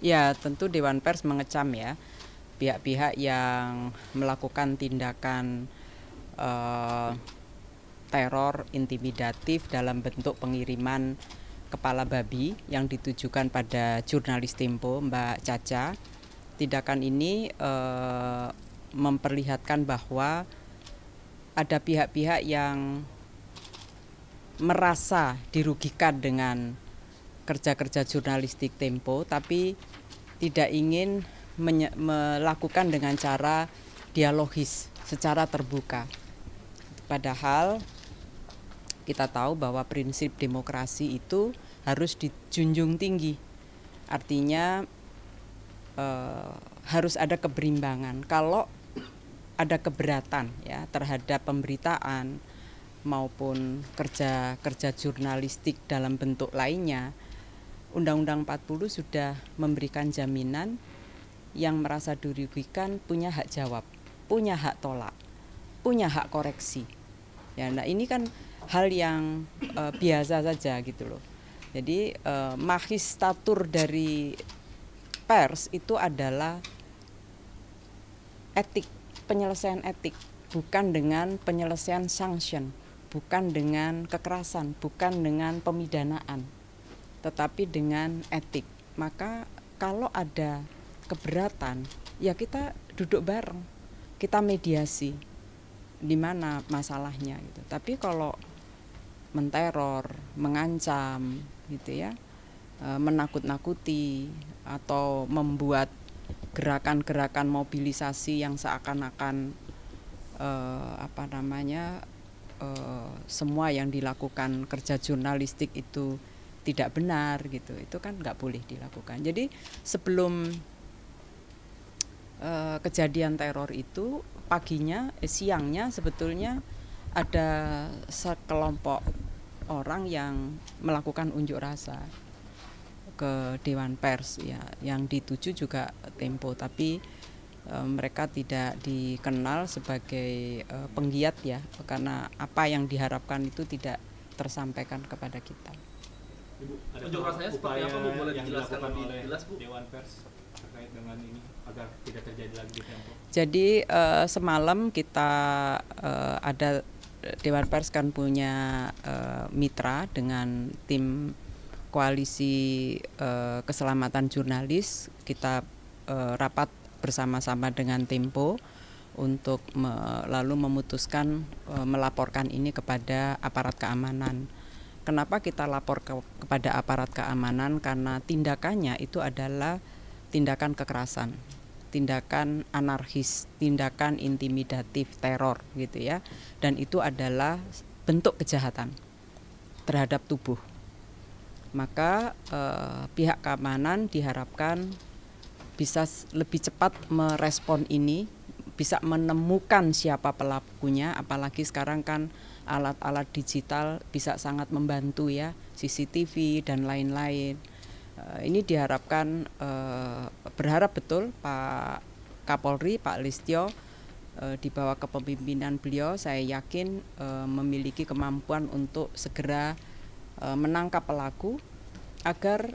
Ya, tentu Dewan Pers mengecam ya pihak-pihak yang melakukan tindakan teror intimidatif dalam bentuk pengiriman kepala babi yang ditujukan pada jurnalis Tempo, Mbak Caca. Tindakan ini memperlihatkan bahwa ada pihak-pihak yang merasa dirugikan dengan kerja-kerja jurnalistik Tempo, tapi tidak ingin melakukan dengan cara dialogis secara terbuka. Padahal kita tahu bahwa prinsip demokrasi itu harus dijunjung tinggi. Artinya harus ada keberimbangan. Kalau ada keberatan ya terhadap pemberitaan maupun kerja jurnalistik dalam bentuk lainnya, Undang-Undang 40 sudah memberikan jaminan yang merasa dirugikan punya hak jawab, punya hak tolak, punya hak koreksi. Ya, nah ini kan hal yang biasa saja gitu loh. Jadi magistratur dari pers itu adalah etik, penyelesaian etik, bukan dengan penyelesaian sanction, bukan dengan kekerasan, bukan dengan pemidanaan, tetapi dengan etik. Maka kalau ada keberatan, ya kita duduk bareng, kita mediasi di mana masalahnya gitu. Tapi kalau menteror, mengancam gitu ya, menakut-nakuti atau membuat gerakan-gerakan mobilisasi yang seakan-akan semua yang dilakukan kerja jurnalistik itu tidak benar gitu, itu kan nggak boleh dilakukan. Jadi sebelum kejadian teror itu siangnya sebetulnya ada sekelompok orang yang melakukan unjuk rasa ke Dewan Pers ya, yang dituju juga Tempo, tapi mereka tidak dikenal sebagai penggiat ya, karena apa yang diharapkan itu tidak tersampaikan kepada kita. Ibu, unjuk rasanya seperti apa Bu? Boleh dijelaskan lebih jelas Bu? Dewan Pers terkait dengan ini agar tidak terjadi lagi di Tempo. Jadi semalam kita ada Dewan Pers kan punya mitra dengan tim koalisi keselamatan jurnalis. Kita rapat bersama-sama dengan Tempo untuk lalu memutuskan melaporkan ini kepada aparat keamanan. Kenapa kita lapor kepada aparat keamanan? Karena tindakannya itu adalah tindakan kekerasan, tindakan anarkis, tindakan intimidatif, teror gitu ya. Dan itu adalah bentuk kejahatan terhadap tubuh. Maka pihak keamanan diharapkan bisa lebih cepat merespon ini, bisa menemukan siapa pelakunya, apalagi sekarang kan alat-alat digital bisa sangat membantu ya, CCTV dan lain-lain. Ini diharapkan, berharap betul Pak Kapolri, Pak Listio, di bawah kepemimpinan beliau, saya yakin memiliki kemampuan untuk segera menangkap pelaku agar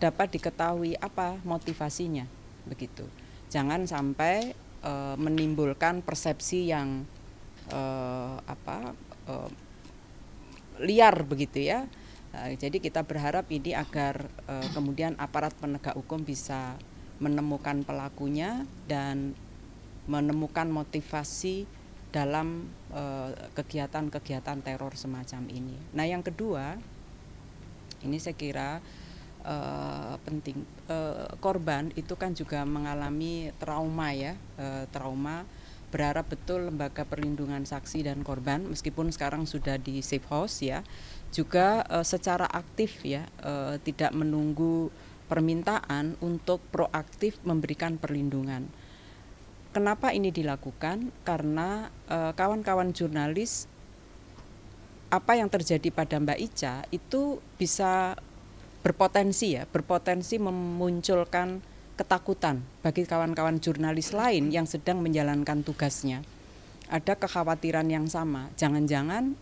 dapat diketahui apa motivasinya, begitu. Jangan sampai menimbulkan persepsi yang liar begitu ya. Jadi kita berharap ini agar kemudian aparat penegak hukum bisa menemukan pelakunya dan menemukan motivasi dalam kegiatan-kegiatan teror semacam ini. Nah yang kedua, ini saya kira penting, korban itu kan juga mengalami trauma ya, trauma. Berharap betul Lembaga Perlindungan Saksi dan Korban, meskipun sekarang sudah di safe house ya, juga secara aktif ya, tidak menunggu permintaan untuk proaktif memberikan perlindungan. Kenapa ini dilakukan? Karena kawan-kawan jurnalis, apa yang terjadi pada Mbak Ica itu bisa berpotensi memunculkan ketakutan bagi kawan-kawan jurnalis lain yang sedang menjalankan tugasnya. Ada kekhawatiran yang sama, jangan-jangan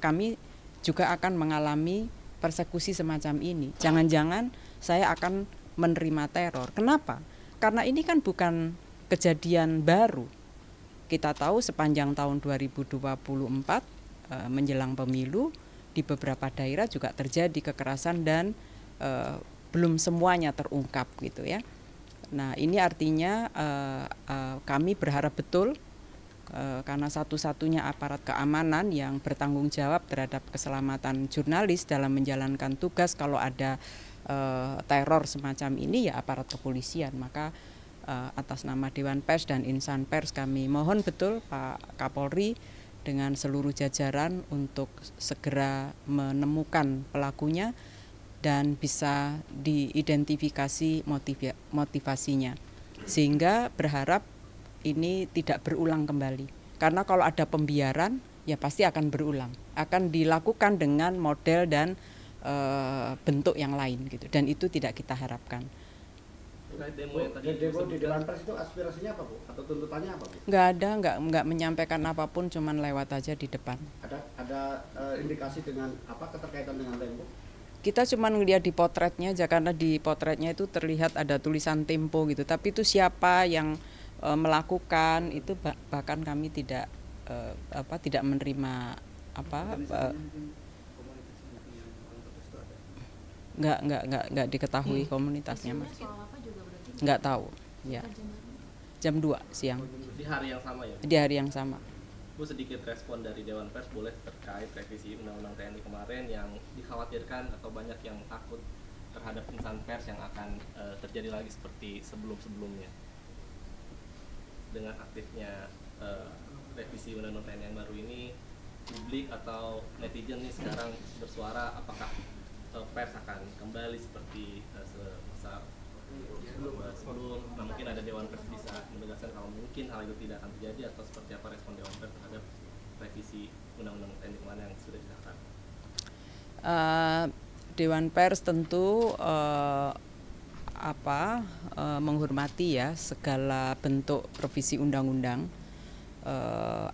kami juga akan mengalami persekusi semacam ini. Jangan-jangan saya akan menerima teror. Kenapa? Karena ini kan bukan kejadian baru. Kita tahu sepanjang tahun 2024 menjelang pemilu di beberapa daerah juga terjadi kekerasan dan belum semuanya terungkap gitu ya. Nah ini artinya kami berharap betul karena satu-satunya aparat keamanan yang bertanggung jawab terhadap keselamatan jurnalis dalam menjalankan tugas kalau ada teror semacam ini ya aparat kepolisian. Maka atas nama Dewan Pers dan Insan Pers kami mohon betul Pak Kapolri dengan seluruh jajaran untuk segera menemukan pelakunya dan bisa diidentifikasi motivasinya. Sehingga berharap ini tidak berulang kembali. Karena kalau ada pembiaran ya pasti akan berulang. Akan dilakukan dengan model dan bentuk yang lain gitu, dan itu tidak kita harapkan. Demo di Dewan Pers itu aspirasinya apa Bu? Atau tuntutannya apa Bu? Nggak ada, nggak menyampaikan apapun, cuman lewat aja di depan. Ada indikasi dengan apa keterkaitan dengan Tempo? Kita cuman ngelihat di potretnya aja, karena di potretnya itu terlihat ada tulisan Tempo gitu, tapi itu siapa yang melakukan itu bahkan kami tidak tidak menerima nggak diketahui komunitasnya Mas. Nggak tahu ya. Jam 2 siang. Di hari yang sama ya? Di hari yang sama. Bu, sedikit respon dari Dewan Pers boleh terkait revisi Undang-Undang TNI kemarin yang dikhawatirkan atau banyak yang takut terhadap insan pers yang akan terjadi lagi seperti sebelum-sebelumnya. Dengan aktifnya revisi Undang-Undang TNI yang baru ini, publik atau netizen nih sekarang bersuara apakah pers akan kembali seperti semasa sebelum. Nah, mungkin ada Dewan Pers bisa menegaskan kalau mungkin hal itu tidak akan terjadi, atau seperti apa respon Dewan Pers terhadap revisi Undang-Undang TNI kemarin yang sudah disahkan. Dewan Pers tentu menghormati ya segala bentuk revisi undang-undang,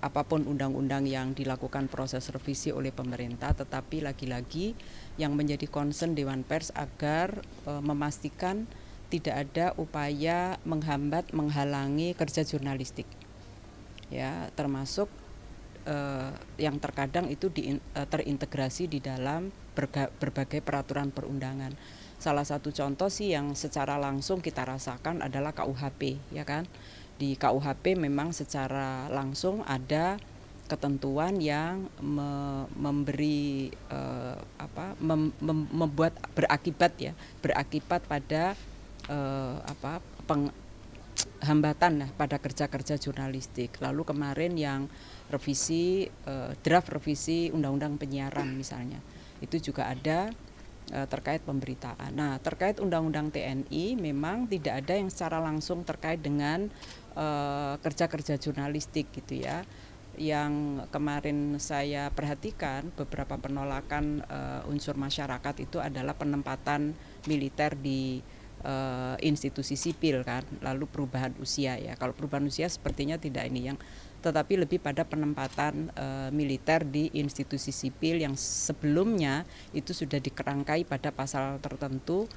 apapun undang-undang yang dilakukan proses revisi oleh pemerintah, tetapi lagi-lagi yang menjadi concern Dewan Pers agar memastikan tidak ada upaya menghambat, menghalangi kerja jurnalistik, ya, termasuk yang terkadang itu terintegrasi di dalam berbagai peraturan perundangan. Salah satu contoh sih yang secara langsung kita rasakan adalah KUHP, ya kan? Di KUHP memang secara langsung ada ketentuan yang memberi membuat berakibat pada hambatan pada kerja-kerja jurnalistik. Lalu kemarin yang revisi draft revisi Undang-Undang Penyiaran misalnya, itu juga ada terkait pemberitaan. Nah, terkait Undang-Undang TNI memang tidak ada yang secara langsung terkait dengan kerja-kerja jurnalistik gitu ya. Yang kemarin saya perhatikan beberapa penolakan unsur masyarakat itu adalah penempatan militer di institusi sipil kan, lalu perubahan usia ya. Kalau perubahan usia sepertinya tidak ini yang, tetapi lebih pada penempatan militer di institusi sipil yang sebelumnya itu sudah dikerangkai pada pasal tertentu,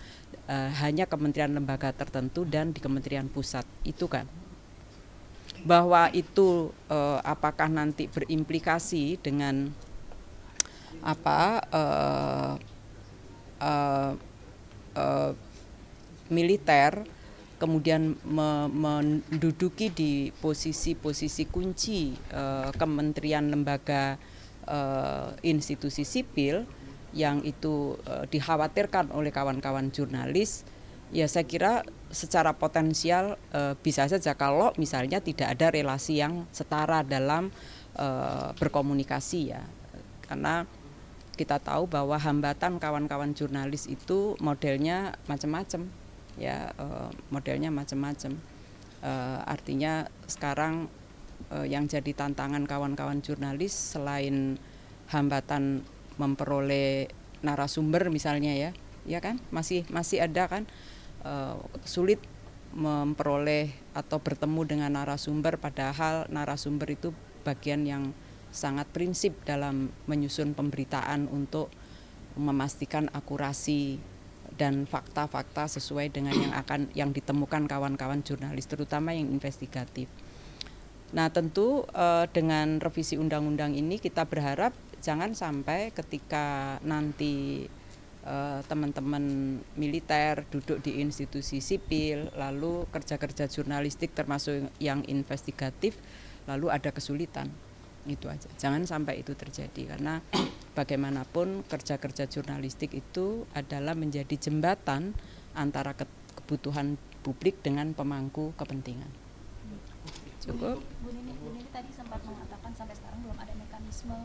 hanya kementerian lembaga tertentu dan di kementerian pusat itu kan. Bahwa itu apakah nanti berimplikasi dengan militer kemudian menduduki di posisi-posisi kunci kementerian lembaga institusi sipil yang itu dikhawatirkan oleh kawan-kawan jurnalis, ya saya kira secara potensial bisa saja kalau misalnya tidak ada relasi yang setara dalam berkomunikasi ya. Karena kita tahu bahwa hambatan kawan-kawan jurnalis itu modelnya macam-macam ya, modelnya macam-macam. Artinya sekarang yang jadi tantangan kawan-kawan jurnalis selain hambatan memperoleh narasumber misalnya ya kan, masih ada kan, sulit memperoleh atau bertemu dengan narasumber, padahal narasumber itu bagian yang sangat prinsip dalam menyusun pemberitaan untuk memastikan akurasi dan fakta-fakta sesuai dengan yang ditemukan kawan-kawan jurnalis, terutama yang investigatif. Nah, tentu dengan revisi undang-undang ini kita berharap jangan sampai ketika nanti teman-teman militer duduk di institusi sipil, lalu kerja-kerja jurnalistik termasuk yang investigatif, lalu ada kesulitan. Itu aja. Jangan sampai itu terjadi, karena bagaimanapun kerja-kerja jurnalistik itu adalah menjadi jembatan antara kebutuhan publik dengan pemangku kepentingan. Cukup. Bu Nini tadi sempat mengatakan sampai sekarang belum ada mekanisme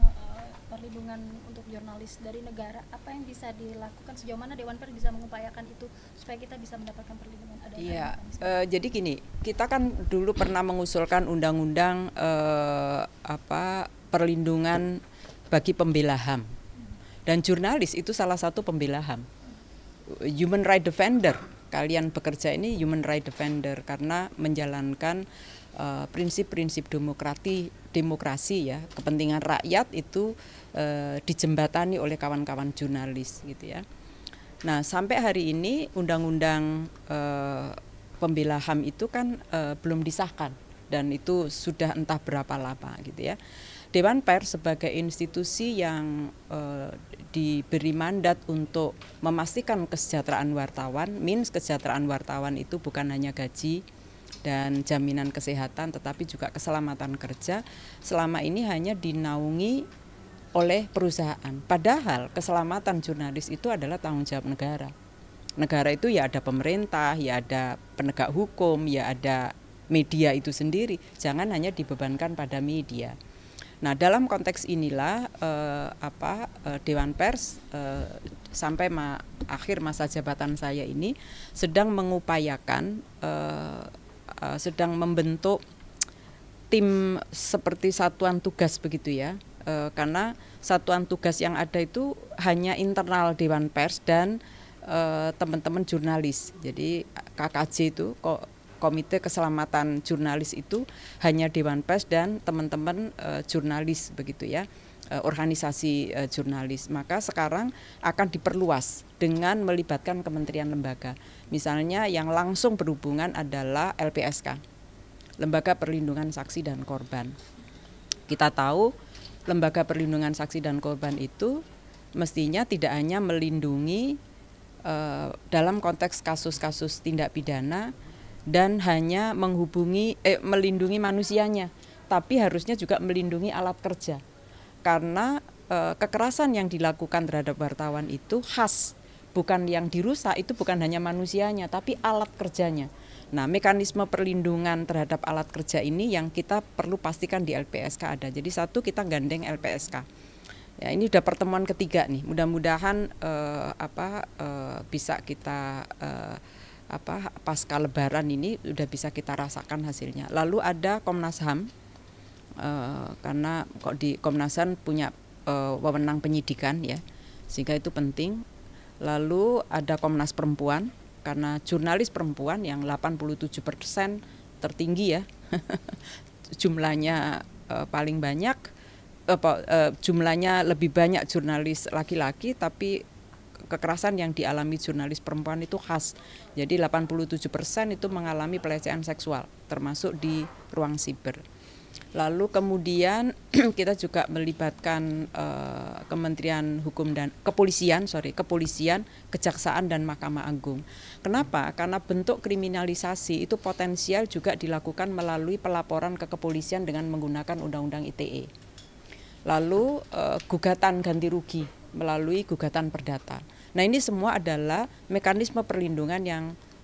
perlindungan untuk jurnalis dari negara. Apa yang bisa dilakukan, sejauh mana Dewan Pers bisa mengupayakan itu supaya kita bisa mendapatkan perlindungan? Iya, jadi gini, kita kan dulu pernah mengusulkan undang-undang perlindungan bagi pembela HAM, dan jurnalis itu salah satu pembela HAM, human right defender. Kalian bekerja ini human right defender karena menjalankan prinsip-prinsip demokrasi ya, kepentingan rakyat itu dijembatani oleh kawan-kawan jurnalis gitu ya. Nah, sampai hari ini undang-undang pembela HAM itu kan belum disahkan, dan itu sudah entah berapa lama gitu ya. Dewan Pers sebagai institusi yang diberi mandat untuk memastikan kesejahteraan wartawan, kesejahteraan wartawan itu bukan hanya gaji dan jaminan kesehatan, tetapi juga keselamatan kerja, selama ini hanya dinaungi oleh perusahaan. Padahal keselamatan jurnalis itu adalah tanggung jawab negara. Negara itu ya ada pemerintah, ya ada penegak hukum, ya ada media itu sendiri. Jangan hanya dibebankan pada media. Nah, dalam konteks inilah Dewan Pers sampai akhir masa jabatan saya ini sedang mengupayakan, sedang membentuk tim seperti satuan tugas begitu ya. Karena satuan tugas yang ada itu hanya internal Dewan Pers dan teman-teman jurnalis. Jadi KKJ itu Komite Keselamatan Jurnalis itu hanya Dewan Pers dan teman-teman jurnalis begitu ya, organisasi jurnalis. Maka sekarang akan diperluas dengan melibatkan kementerian lembaga. Misalnya yang langsung berhubungan adalah LPSK, Lembaga Perlindungan Saksi dan Korban. Kita tahu Lembaga Perlindungan Saksi dan Korban itu mestinya tidak hanya melindungi dalam konteks kasus-kasus tindak pidana dan hanya melindungi manusianya, tapi harusnya juga melindungi alat kerja. Karena kekerasan yang dilakukan terhadap wartawan itu khas, bukan yang dirusak itu bukan hanya manusianya, tapi alat kerjanya. Nah, mekanisme perlindungan terhadap alat kerja ini yang kita perlu pastikan di LPSK ada. Jadi satu, kita gandeng LPSK. Ya, ini udah pertemuan ketiga nih. Mudah-mudahan bisa kita pasca Lebaran ini udah bisa kita rasakan hasilnya. Lalu ada Komnas HAM, karena kok di Komnas HAM punya wewenang penyidikan ya, sehingga itu penting. Lalu ada Komnas Perempuan, karena jurnalis perempuan yang 87% tertinggi ya, jumlahnya paling banyak, jumlahnya lebih banyak jurnalis laki-laki, tapi kekerasan yang dialami jurnalis perempuan itu khas. Jadi 87% itu mengalami pelecehan seksual, termasuk di ruang siber. Lalu kemudian kita juga melibatkan Kementerian Hukum dan Kepolisian, Kejaksaan dan Mahkamah Agung. Kenapa? Karena bentuk kriminalisasi itu potensial juga dilakukan melalui pelaporan ke kepolisian dengan menggunakan Undang-Undang ITE. Lalu gugatan ganti rugi melalui gugatan perdata. Nah, ini semua adalah mekanisme perlindungan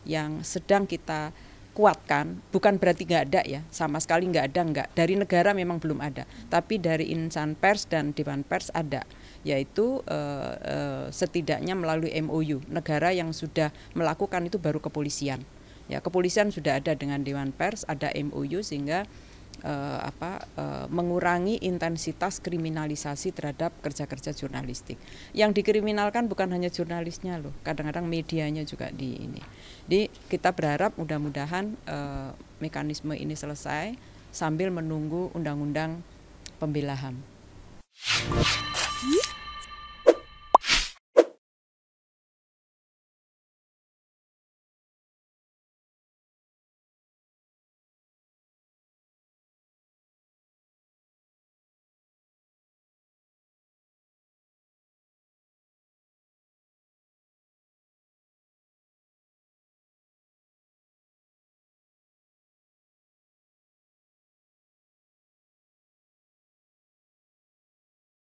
yang sedang kita kuatkan. Bukan berarti nggak ada ya, sama sekali nggak ada, nggak. Dari negara memang belum ada, tapi dari insan pers dan Dewan Pers ada, yaitu setidaknya melalui MOU. Negara yang sudah melakukan itu baru kepolisian. Ya, kepolisian sudah ada dengan Dewan Pers, ada MOU sehingga mengurangi intensitas kriminalisasi terhadap kerja-kerja jurnalistik. Yang dikriminalkan bukan hanya jurnalisnya loh, kadang-kadang medianya juga di ini. Jadi kita berharap mudah-mudahan mekanisme ini selesai sambil menunggu undang-undang pembela HAM.